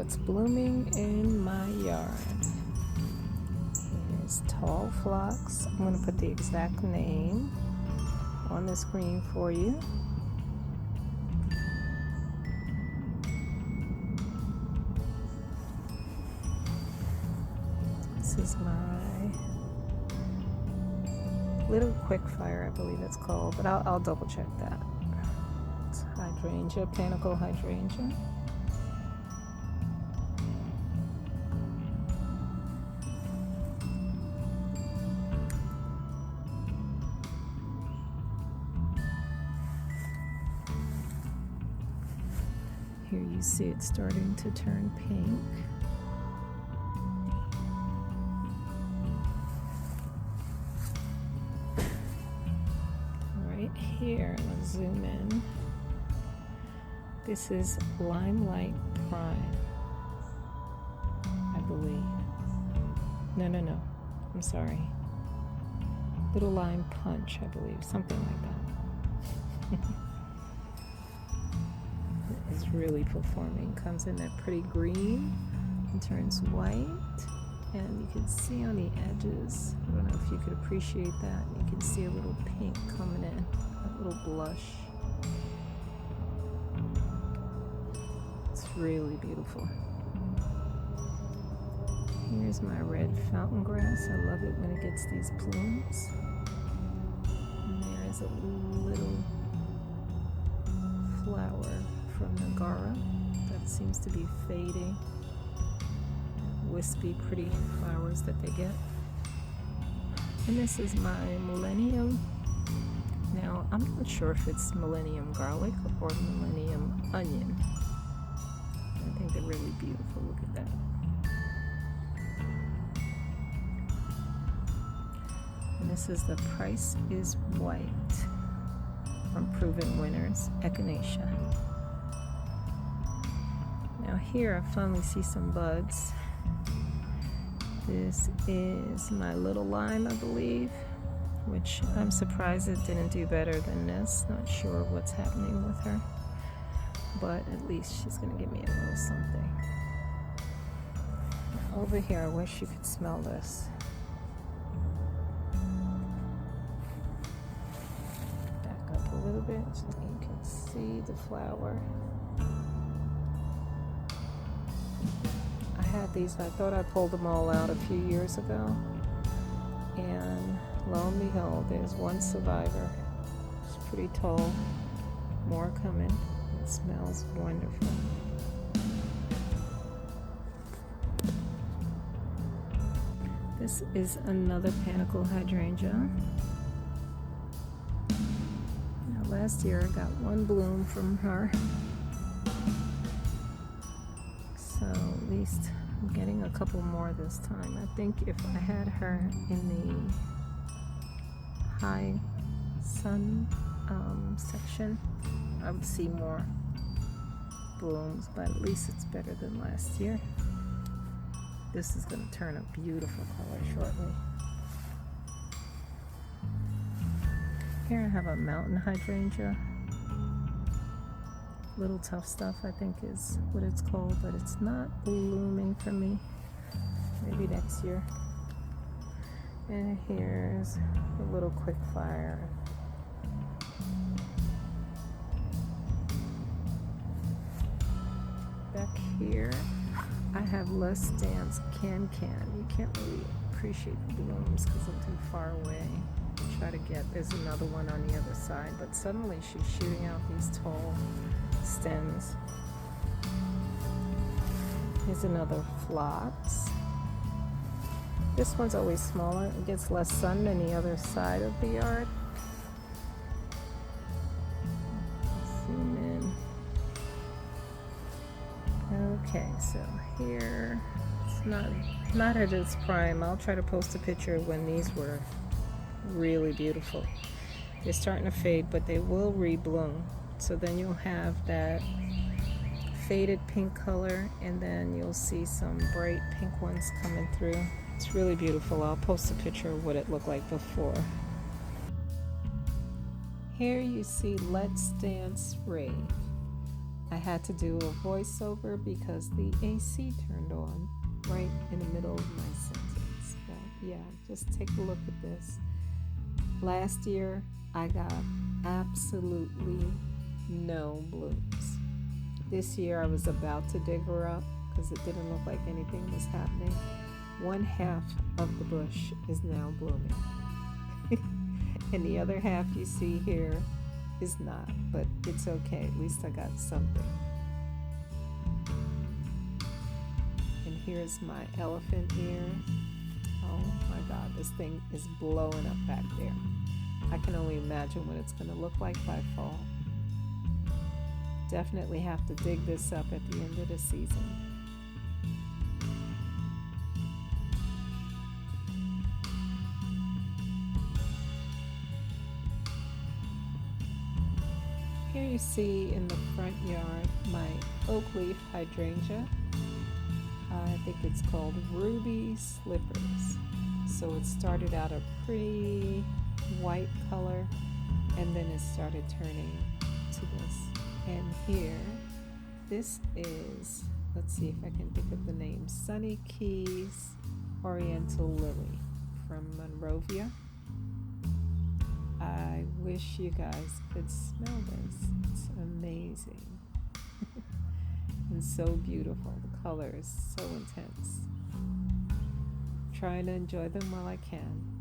what's blooming in my yard. Here's tall phlox. I'm going to put the exact name on the screen for you. This is my little quick fire, I believe it's called, but I'll double check that. It's hydrangea, panicle hydrangea. Here you see it starting to turn pink. Right here, let's zoom in. This is Limelight Prime, I believe. No, I'm sorry. Little Lime Punch, I believe, something like that. Is really performing. Comes in that pretty green and turns white, and you can see on the edges, I don't know if you could appreciate that, you can see a little pink coming in, a little blush. It's really beautiful. Here's my red fountain grass. I love it when it gets these plumes. And there is a little flower from Nagara that seems to be fading. Wispy, pretty flowers that they get. And this is my millennium. Now, I'm not sure if it's millennium garlic or millennium onion. I think they're really beautiful. Look at that. And this is the Price is White from Proven Winners, Echinacea. Now here I finally see some buds. This is my little lime, I believe, which I'm surprised it didn't do better than this. Not sure what's happening with her, but at least she's gonna give me a little something. Now, over here, I wish you could smell this. Back up a little bit so you can see the flower. I had these, I thought I pulled them all out a few years ago, and lo and behold, there's one survivor. It's pretty tall, more coming. It smells wonderful. This is another panicle hydrangea. Now, last year I got one bloom from her, so at least I'm getting a couple more this time. I think if I had her in the high sun section, I would see more blooms, but at least it's better than last year. This is going to turn a beautiful color shortly. Here I have a mountain hydrangea. Little Tough Stuff, I think is what it's called, but it's not blooming for me. Maybe next year. And here's a little quick fire. Back here, I have Let's Dance Can. You can't really appreciate the blooms because I'm too far away. Try to get, there's another one on the other side, but suddenly she's shooting out these tall stems. Here's another phlox. This one's always smaller. It gets less sun than the other side of the yard. Zoom in. Okay, so here it's not at its prime. I'll try to post a picture when these were really beautiful. They're starting to fade, but they will rebloom. So then you'll have that faded pink color, and then you'll see some bright pink ones coming through. It's really beautiful. I'll post a picture of what it looked like before. Here you see Let's Dance Rave. I had to do a voiceover because the AC turned on right in the middle of my sentence. But yeah, just take a look at this. Last year, I got absolutely no blooms. This year, I was about to dig her up because it didn't look like anything was happening. One half of the bush is now blooming. And the other half you see here is not, but it's okay. At least I got something. And here's my elephant ear. Oh my God, this thing is blowing up back there. I can only imagine what it's going to look like by fall. Definitely have to dig this up at the end of the season. Here you see in the front yard my oak leaf hydrangea. I think it's called Ruby Slippers. So it started out a pretty white color and then it started turning to this. And here, this is, let's see if I can think of the name, Sunny Keys Oriental Lily from Monrovia. I wish you guys could smell this. It's amazing. And so beautiful. The color is so intense. Trying to enjoy them while I can.